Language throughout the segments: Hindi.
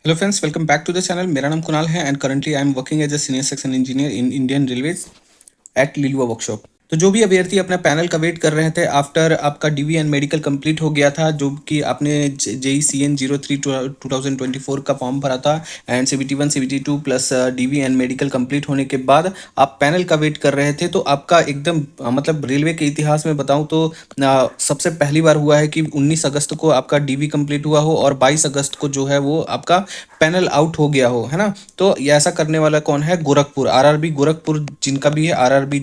Hello friends, welcome back to the channel. मेरा नाम कुणाल है and currently I am working as a senior section engineer in Indian Railways at Liluah workshop. तो जो भी अभ्यर्थी अपना पैनल का वेट कर रहे थे आफ्टर आपका डीवी एंड मेडिकल कंप्लीट हो गया था, जो कि आपने जेई सी एन 03 2024 का फॉर्म भरा था एंड CBT 1 CBT 2 प्लस डीवी एंड मेडिकल कंप्लीट होने के बाद आप पैनल का वेट कर रहे थे, तो आपका एकदम मतलब रेलवे के इतिहास में बताऊं तो सबसे पहली बार हुआ है कि 19 अगस्त को आपका डीवी कंप्लीट हुआ हो और 22 अगस्त को जो है वो आपका पैनल आउट हो गया हो, है ना। तो ये ऐसा करने वाला कौन है? गोरखपुर, आरआरबी गोरखपुर जिनका भी है, आरआरबी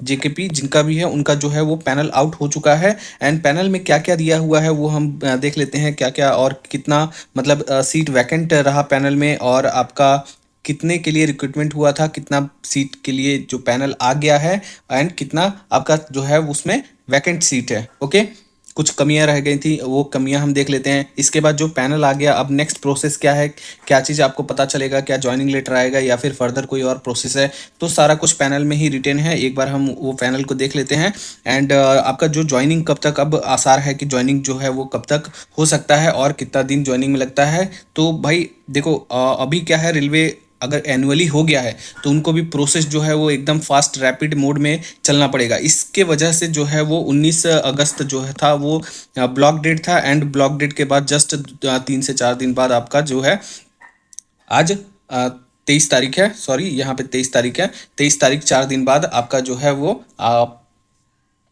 जेकेपी जिनका भी है, उनका जो है वो पैनल आउट हो चुका है। एंड पैनल में क्या क्या दिया हुआ है वो हम देख लेते हैं, क्या क्या और कितना मतलब सीट वैकेंट रहा पैनल में, और आपका कितने के लिए रिक्रूटमेंट हुआ था, कितना सीट के लिए जो पैनल आ गया है, एंड कितना आपका जो है उसमें वैकेंट सीट है। ओके, कुछ कमियां रह गई थी, वो कमियां हम देख लेते हैं। इसके बाद जो पैनल आ गया, अब नेक्स्ट प्रोसेस क्या है, क्या चीज़ आपको पता चलेगा, क्या ज्वाइनिंग लेटर आएगा या फिर फर्दर कोई और प्रोसेस है, तो सारा कुछ पैनल में ही रिटेन है। एक बार हम वो पैनल को देख लेते हैं। एंड आपका जो ज्वाइनिंग कब तक, अब आसार है कि ज्वाइनिंग जो है वो कब तक हो सकता है और कितना दिन ज्वाइनिंग में लगता है। तो भाई देखो, अभी क्या है, रेलवे अगर एनुअली हो गया है तो उनको भी प्रोसेस जो है वो एकदम फास्ट रैपिड मोड में चलना पड़ेगा। इसके वजह से जो है वो 19 अगस्त जो है था वो ब्लॉक डेट था, एंड ब्लॉक डेट के बाद जस्ट 3 से 4 दिन बाद आपका जो है आज 23 तारीख है, सॉरी यहाँ पे 23 तारीख है, 23 तारीख 4 दिन बाद आपका जो है वो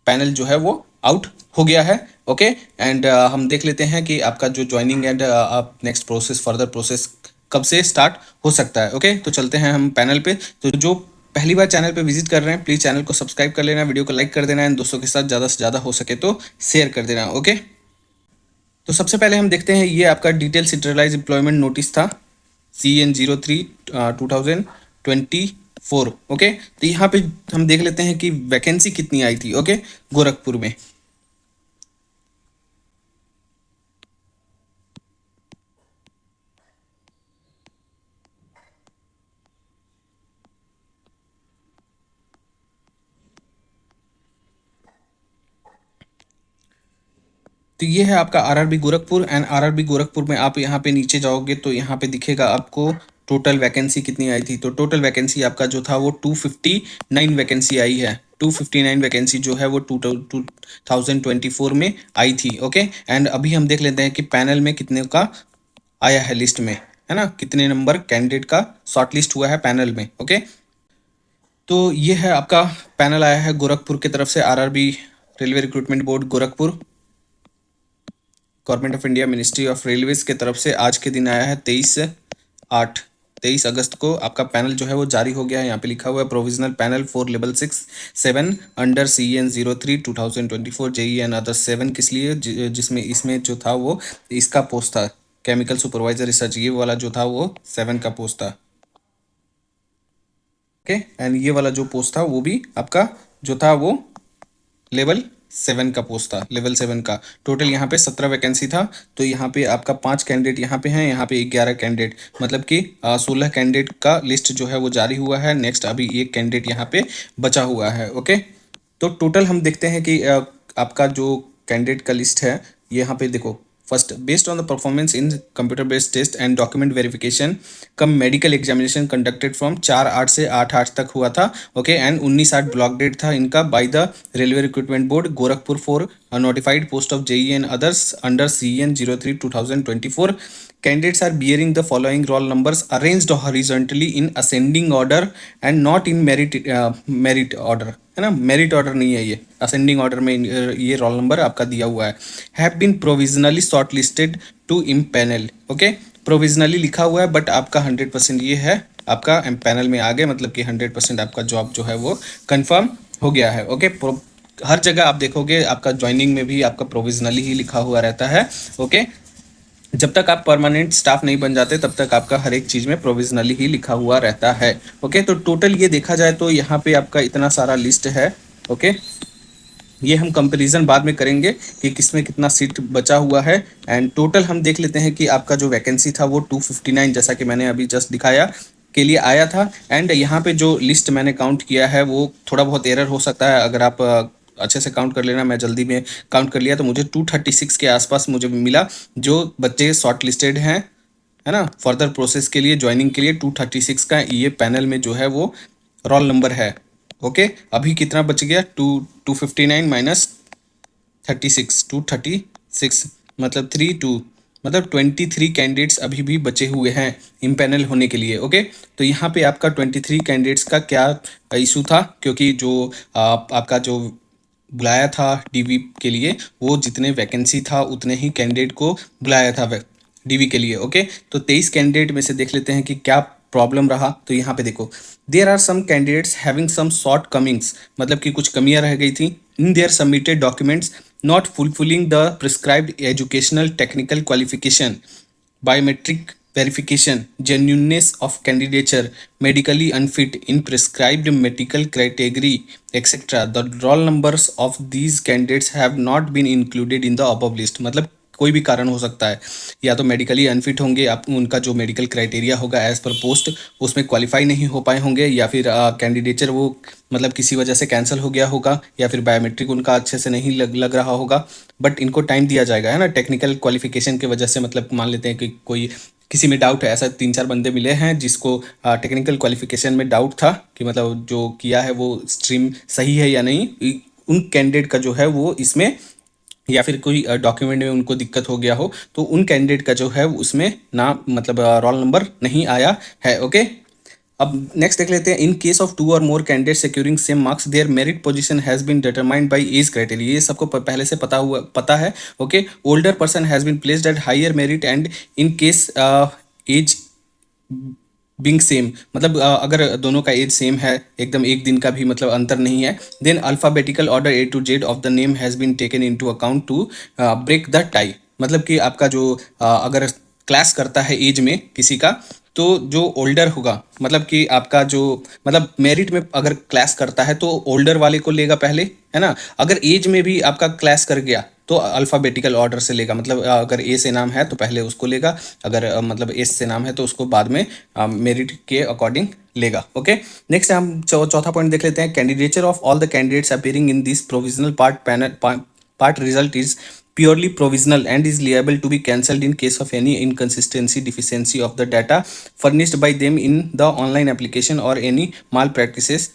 पैनल जो है वो आउट हो गया है। ओके, एंड हम देख लेते हैं कि आपका जो joining and next process, further process कब से स्टार्ट हो सकता है। ओके, तो चलते हैं हम पैनल पे। तो जो पहली बार चैनल पे विजिट कर रहे हैं, प्लीज़ चैनल को सब्सक्राइब कर लेना, वीडियो को लाइक कर देना एंड दोस्तों के साथ ज़्यादा से ज़्यादा हो सके तो शेयर कर देना। ओके, तो सबसे पहले हम देखते हैं, ये आपका डिटेल सेंट्रलाइज एम्प्लॉयमेंट नोटिस था, CN 03 2024। ओके, तो यहाँ पे हम देख लेते हैं कि वैकेंसी कितनी आई थी। ओके, गोरखपुर में। तो ये है आपका RRB Gorakhpur, and RRB Gorakhpur में आप यहाँ पे नीचे जाओगे तो यहाँ पे दिखेगा आपको टोटल वैकेंसी कितनी आई थी। तो टोटल वैकेंसी आपका जो था वो 259 वैकेंसी आई है। 259 वैकेंसी जो है वो 2024 में आई थी। ओके, एंड अभी हम देख लेते हैं कि पैनल में कितने का आया है लिस्ट में, है ना, कितने नंबर कैंडिडेट का शॉर्ट लिस्ट हुआ है पैनल में। ओके, तो ये है आपका पैनल आया है गोरखपुर की तरफ से, RRB railway Recruitment Board Gorakhpur, government of India, ministry of railways के तरफ से आज के दिन आया है 23 अगस्त को आपका पैनल जो है वो जारी हो गया है। यहाँ पे लिखा हुआ है provisional panel for level 6-7 under CN 03 2024 JE and other 7, किस लिए जिसमें इसमें जो था वो इसका पोस्ट था केमिकल सुपरवाइजर रिसर्च, ये वाला जो था वो 7 का पोस्ट था। ओके, एंड ये वाला जो पोस्ट था वो भी आपका जो था वो लेवल 7 का पोस्ट था, लेवल 7 का। टोटल यहाँ पे 17 वैकेंसी था। तो यहाँ पे आपका 5 कैंडिडेट यहाँ पे हैं, यहाँ पे 11 कैंडिडेट, मतलब कि 16 कैंडिडेट का लिस्ट जो है वो जारी हुआ है। नेक्स्ट अभी एक कैंडिडेट यहाँ पे बचा हुआ है। ओके, तो टोटल हम देखते हैं कि आपका जो कैंडिडेट का लिस्ट है, यहाँ पे देखो, first based on the performance in computer based test and document verification cum medical examination conducted from 4/8 से 8/8 तक हुआ था। ओके, एंड 19/8 ब्लॉक डेट था इनका by the Railway Recruitment Board Gorakhpur for notified post of JE and others under CN 03 2024। Candidates are bearing the following roll numbers arranged horizontally in ascending order and not in merit order, है ना, मेरिट ऑर्डर नहीं है, ये असेंडिंग ऑर्डर में ये रोल नंबर आपका दिया हुआ है। Have been provisionally shortlisted to panel. Okay, provisionally लिखा हुआ है बट आपका 100% ये है, आपका पैनल में आ गए, मतलब कि 100% आपका जॉब जो है वो कंफर्म हो गया है। ओके, हर जगह आप देखोगे आपका ज्वाइनिंग में भी आपका प्रोविजनली ही लिखा हुआ रहता है। ओके, जब तक आप परमानेंट स्टाफ नहीं बन जाते तब तक आपका हर एक चीज़ में प्रोविजनली ही लिखा हुआ रहता है। ओके, तो टोटल ये देखा जाए तो यहाँ पे आपका इतना सारा लिस्ट है। ओके, ये हम कंपैरिजन बाद में करेंगे कि किसमें कितना सीट बचा हुआ है। एंड टोटल हम देख लेते हैं कि आपका जो वैकेंसी था वो 259, जैसा कि मैंने अभी जस्ट दिखाया, के लिए आया था। एंड यहाँ पे जो लिस्ट मैंने काउंट किया है वो थोड़ा बहुत एरर हो सकता है, अगर आप अच्छे से काउंट कर लेना। मैं जल्दी में काउंट कर लिया तो मुझे 236 के आसपास मुझे मिला जो बच्चे शॉर्ट लिस्टेड हैं, है ना, फर्दर प्रोसेस के लिए ज्वाइनिंग के लिए 236 का ये पैनल में जो है वो रोल नंबर है। ओके, अभी कितना बच गया, 259 माइनस 36, 236 मतलब 32, मतलब 23 कैंडिडेट्स अभी भी बचे हुए हैं इम्पैनल होने के लिए। ओके, तो यहाँ पे आपका 23 कैंडिडेट्स का क्या इशू था, क्योंकि जो आपका जो बुलाया था डीवी के लिए, वो जितने वैकेंसी था उतने ही कैंडिडेट को बुलाया था डीवी के लिए। ओके, तो 23 कैंडिडेट में से देख लेते हैं कि क्या प्रॉब्लम रहा। तो यहाँ पे देखो, there are some candidates having some shortcomings, मतलब कि कुछ कमियां रह गई थी in their submitted documents, not fulfilling the prescribed educational technical qualification, biometric verification, genuineness of candidature, medically unfit in prescribed medical category, etc. The roll numbers of these candidates have not been included in the above list। मतलब कोई भी कारण हो सकता है, या तो मेडिकली अनफिट होंगे, आप उनका जो मेडिकल क्राइटेरिया होगा एज पर पोस्ट उसमें क्वालिफाई नहीं हो पाए होंगे, या फिर कैंडिडेचर वो मतलब किसी वजह से कैंसिल हो गया होगा, या फिर बायोमेट्रिक उनका अच्छे से नहीं लग रहा होगा। बट इनको टाइम दिया जाएगा, है ना, टेक्निकल क्वालिफिकेशन की वजह से। मतलब मान लेते हैं कि कोई किसी में डाउट है, ऐसा 3-4 बंदे मिले हैं जिसको टेक्निकल क्वालिफिकेशन में डाउट था कि मतलब जो किया है वो स्ट्रीम सही है या नहीं, उन कैंडिडेट का जो है वो इसमें, या फिर कोई डॉक्यूमेंट में उनको दिक्कत हो गया हो, तो उन कैंडिडेट का जो है उसमें ना मतलब रोल नंबर नहीं आया है। ओके, अब नेक्स्ट देख लेते हैं, इन केस ऑफ 2 और more candidate securing same marks their merit position has been determined by age criteria. ये सबको पहले से पता है। Okay, older person has been placed at higher merit and in case age being same, मतलब अगर दोनों का एज सेम है, एकदम एक दिन का भी मतलब अंतर नहीं है, then alphabetical order A to Z of the name has been taken into account to break the tie. मतलब कि आपका जो अगर क्लास करता है एज में किसी का, तो जो ओल्डर होगा, मतलब कि आपका जो मतलब मेरिट में अगर क्लास करता है तो ओल्डर वाले को लेगा पहले, है ना। अगर एज में भी आपका क्लास कर गया तो अल्फ़ाबेटिकल ऑर्डर से लेगा, मतलब अगर ए से नाम है तो पहले उसको लेगा, अगर मतलब एस से नाम है तो उसको बाद में मेरिट के अकॉर्डिंग लेगा। ओके, नेक्स्ट हम चौथा पॉइंट देख लेते हैं, candidature of all the candidates appearing in this provisional part result is purely provisional and is liable to be cancelled in case of any inconsistency, deficiency of the data furnished by them in the online application or any malpractices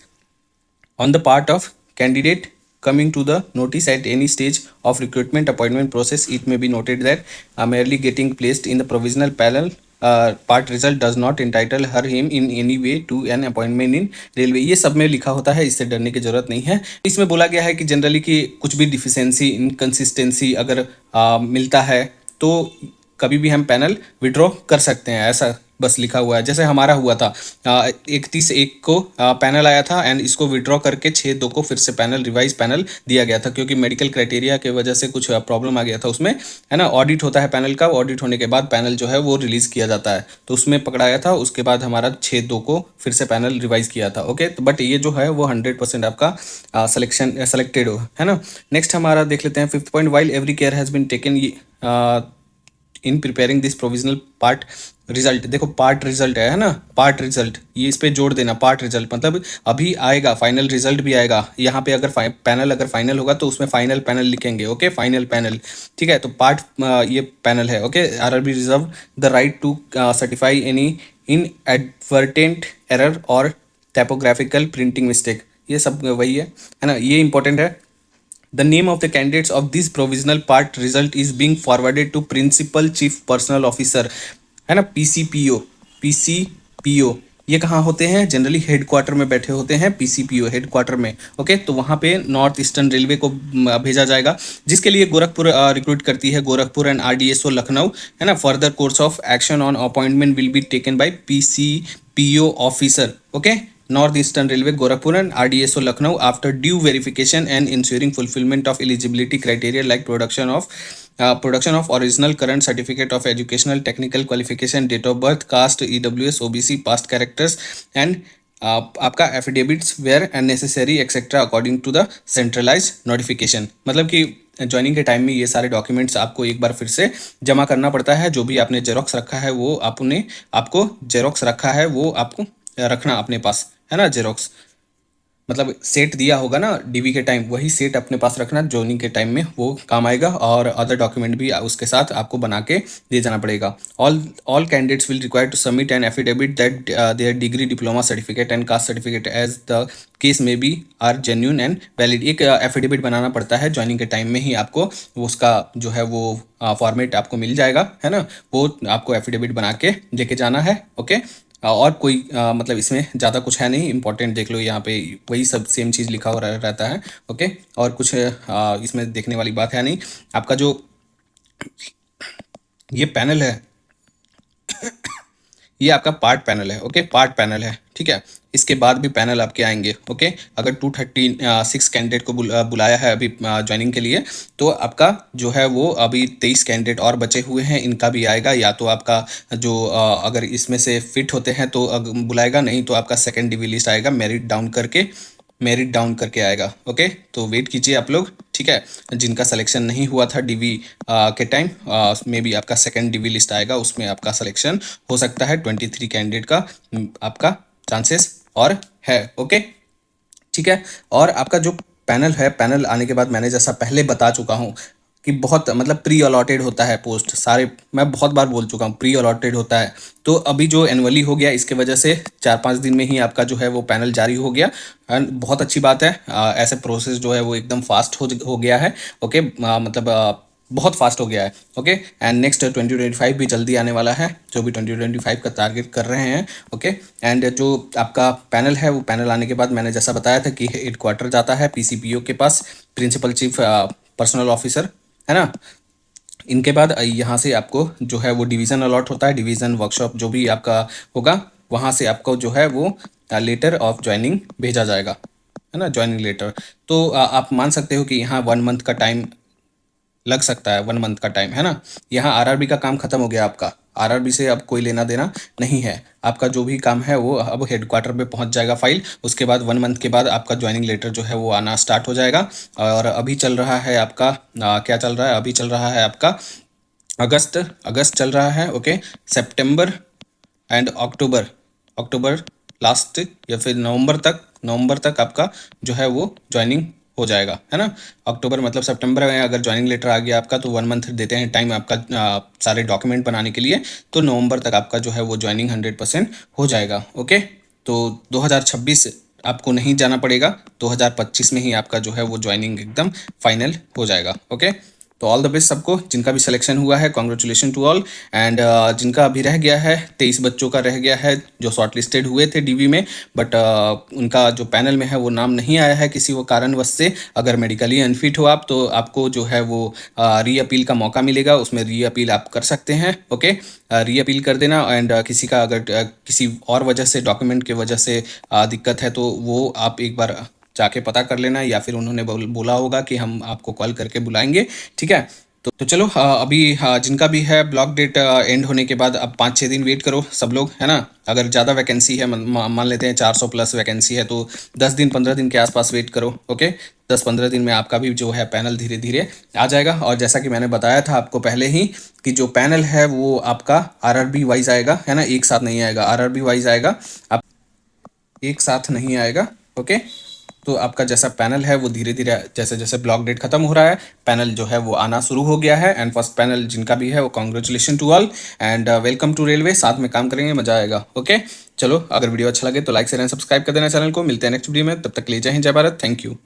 on the part of candidate coming to the notice at any stage of recruitment appointment process. It may be noted that merely getting placed in the provisional panel part result does not entitle her him in any way to an appointment in railway. ये सब में लिखा होता है, इससे डरने की जरूरत नहीं है। इसमें बोला गया है कि जनरली कि कुछ भी डिफिशेंसी, इनकन्सिस्टेंसी अगर मिलता है तो कभी भी हम पैनल विड्रॉ कर सकते हैं, ऐसा बस लिखा हुआ है। जैसे हमारा हुआ था 31/1 को पैनल आया था एंड इसको विड्रॉ करके 6/2 को फिर से पैनल रिवाइज पैनल दिया गया था, क्योंकि मेडिकल क्राइटेरिया की वजह से कुछ प्रॉब्लम आ गया था उसमें, है ना। ऑडिट होता है पैनल का, ऑडिट होने के बाद पैनल जो है वो रिलीज किया जाता है, तो उसमें पकड़ाया था। उसके बाद हमारा 6/2 को फिर से पैनल रिवाइज किया था। ओके, तो बट ये जो है वो 100% आपका सेलेक्टेड हो, है ना। नेक्स्ट हमारा देख लेते हैं 5th point, while every care has been taken in preparing this provisional part result. देखो पार्ट रिजल्ट है ना, पार्ट रिजल्ट, ये इस पे जोड़ देना, पार्ट रिजल्ट मतलब अभी आएगा, फाइनल रिजल्ट भी आएगा। यहाँ पे अगर पैनल अगर फाइनल होगा तो उसमें फाइनल पैनल लिखेंगे। ओके, फाइनल पैनल, ठीक है। तो पार्ट ये पैनल है। Okay, RRB reserve the right to certify any inadvertent error और टाइपोग्राफिकल प्रिंटिंग मिस्टेक, ये सब वही है ना, ये इंपॉर्टेंट है। The name of the candidates of this provisional part result is being forwarded to Principal Chief Personal Officer, है ना, PCPO। PCPO ये कहाँ होते हैं, जनरली हेड क्वार्टर में बैठे होते हैं, PCPO हेड क्वार्टर में। ओके, तो वहाँ पे नॉर्थ ईस्टर्न रेलवे को भेजा जाएगा, जिसके लिए गोरखपुर रिक्रूट करती है, गोरखपुर एंड RDSO लखनऊ, है ना। Further course of action on appointment will be taken by PCPO officer. Okay, North Eastern Railway, Gorakhpur and RDSO Lucknow after due verification and ensuring fulfillment of eligibility criteria like production of original current certificate of educational technical qualification, date of birth, caste, EWS, OBC, past characters and आपका affidavits where and necessary etcetera according to the centralise notification. मतलब कि ज्वाइनिंग के टाइम में ये सारे डॉक्यूमेंट्स आपको एक बार फिर से जमा करना पड़ता है। जो भी आपने जेरोक्स रखा है वो आपको जेरोक्स रखा है वो आपको रखना अपने पास, है ना, जेरोक्स। मतलब सेट दिया होगा ना डीवी के टाइम, वही सेट अपने पास रखना, जॉइनिंग के टाइम में वो काम आएगा। और अदर डॉक्यूमेंट भी उसके साथ आपको बना के दे जाना पड़ेगा। All candidates will require to submit an affidavit that their degree, diploma certificate and caste certificate as the case may be are genuine and valid. एक एफिडेविट बनाना पड़ता है ज्वाइनिंग के टाइम में ही, आपको वो उसका जो है वो फॉर्मेट आपको मिल जाएगा, है ना। वो आपको एफिडेविट बना के लेके जाना है। ओके, और कोई मतलब इसमें ज़्यादा कुछ है नहीं, इंपॉर्टेंट देख लो यहाँ पे वही सब सेम चीज़ लिखा हो रहता है। ओके, और कुछ इसमें देखने वाली बात है नहीं। आपका जो ये पैनल है, ये आपका पार्ट पैनल है। ओके, पार्ट पैनल है, ठीक है। इसके बाद भी पैनल आपके आएंगे। ओके, अगर 236 कैंडिडेट को बुलाया है अभी ज्वाइनिंग के लिए, तो आपका जो है वो अभी 23 कैंडिडेट और बचे हुए हैं, इनका भी आएगा। या तो आपका जो अगर इसमें से फिट होते हैं तो बुलाएगा, नहीं तो आपका सेकेंड डिवी लिस्ट आएगा, मेरिट डाउन करके आएगा। ओके, तो वेट कीजिए आप लोग, ठीक है। जिनका सिलेक्शन नहीं हुआ था डीवी के टाइम, में भी आपका सेकंड डीवी लिस्ट आएगा, उसमें आपका सिलेक्शन हो सकता है। 23 कैंडिडेट का आपका चांसेस और है। ओके, ठीक है। और आपका जो पैनल है, पैनल आने के बाद मैंने जैसा पहले बता चुका हूँ कि बहुत मतलब प्री अलॉटेड होता है पोस्ट सारे, मैं बहुत बार बोल चुका हूँ प्री अलॉटेड होता है। तो अभी जो एनुअली हो गया, इसके वजह से 4-5 दिन में ही आपका जो है वो पैनल जारी हो गया। एंड बहुत अच्छी बात है, ऐसे प्रोसेस जो है वो एकदम फास्ट हो गया है। ओके, मतलब बहुत फास्ट हो गया है। ओके, एंड नेक्स्ट 2025 भी जल्दी आने वाला है, जो भी 2025 का टारगेट कर रहे हैं। ओके, एंड जो आपका पैनल है, वो पैनल आने के बाद मैंने जैसा बताया था कि हेडक्वार्टर जाता है पीसीपीओ के पास, प्रिंसिपल चीफ पर्सनल ऑफिसर, है ना। इनके बाद यहाँ से आपको जो है वो डिवीज़न अलॉट होता है, डिवीज़न वर्कशॉप जो भी आपका होगा, वहाँ से आपको जो है वो लेटर ऑफ ज्वाइनिंग भेजा जाएगा, है ना, ज्वाइनिंग लेटर। तो आप मान सकते हो कि यहाँ 1 मंथ का टाइम लग सकता है, 1 मंथ का टाइम, है ना। यहाँ आरआरबी का काम खत्म हो गया आपका, आरआरबी से अब कोई लेना देना नहीं है। आपका जो भी काम है वो अब हेडक्वार्टर पे पहुंच जाएगा फाइल। उसके बाद 1 मंथ के बाद आपका ज्वाइनिंग लेटर जो है वो आना स्टार्ट हो जाएगा। और अभी चल रहा है आपका क्या चल रहा है, अभी चल रहा है आपका अगस्त अगस्त चल रहा है। Okay, September and October, October last या फिर नवंबर तक आपका जो है वो ज्वाइनिंग हो जाएगा, है ना। अक्टूबर मतलब सितंबर में अगर ज्वाइनिंग लेटर आ गया आपका, तो 1 मंथ देते हैं टाइम आपका सारे डॉक्यूमेंट बनाने के लिए। तो नवंबर तक आपका जो है वो ज्वाइनिंग 100% हो जाएगा। ओके, तो 2026 आपको नहीं जाना पड़ेगा, 2025 में ही आपका जो है वो ज्वाइनिंग एकदम फाइनल हो जाएगा। ओके, तो ऑल द बेस्ट सबको, जिनका भी सिलेक्शन हुआ है कॉन्ग्रेचुलेशन टू ऑल। एंड जिनका अभी रह गया है, 23 बच्चों का रह गया है जो शॉर्ट लिस्टेड हुए थे डीवी में, बट उनका जो पैनल में है वो नाम नहीं आया है किसी वो कारणवश से। अगर मेडिकली अनफिट हो आप, तो आपको जो है वो री अपील का मौका मिलेगा, उसमें री अपील आप कर सकते हैं। ओके, री अपील कर देना। एंड किसी का अगर किसी और वजह से, डॉक्यूमेंट की वजह से दिक्कत है, तो वो आप एक बार जाके पता कर लेना, या फिर उन्होंने बोला होगा कि हम आपको कॉल करके बुलाएंगे, ठीक है। तो चलो, अभी जिनका भी है ब्लॉक डेट एंड होने के बाद अब 5-6 दिन वेट करो सब लोग, है ना। अगर ज़्यादा वैकेंसी है, मान लेते हैं 400 प्लस वैकेंसी है, तो 10 दिन 15 दिन के आसपास वेट करो। ओके, 10-15 दिन में आपका भी जो है पैनल धीरे धीरे आ जाएगा। और जैसा कि मैंने बताया था आपको पहले ही कि जो पैनल है वो आपका आरआरबी वाइज आएगा, है ना, एक साथ नहीं आएगा, आरआरबी वाइज आएगा, आप एक साथ नहीं आएगा। ओके, तो आपका जैसा पैनल है वो धीरे धीरे जैसे जैसे ब्लॉक डेट खत्म हो रहा है, पैनल जो है वो आना शुरू हो गया है। एंड फर्स्ट पैनल जिनका भी है वो congratulation to all, and welcome to railway. साथ में काम करेंगे, मजा आएगा। ओके, चलो, अगर वीडियो अच्छा लगे तो लाइक शेयर एंड सब्सक्राइब कर देना चैनल को। मिलते हैं नेक्स्ट वीडियो में, तब तक ले जय हिंद, जय भारत, थैंक यू।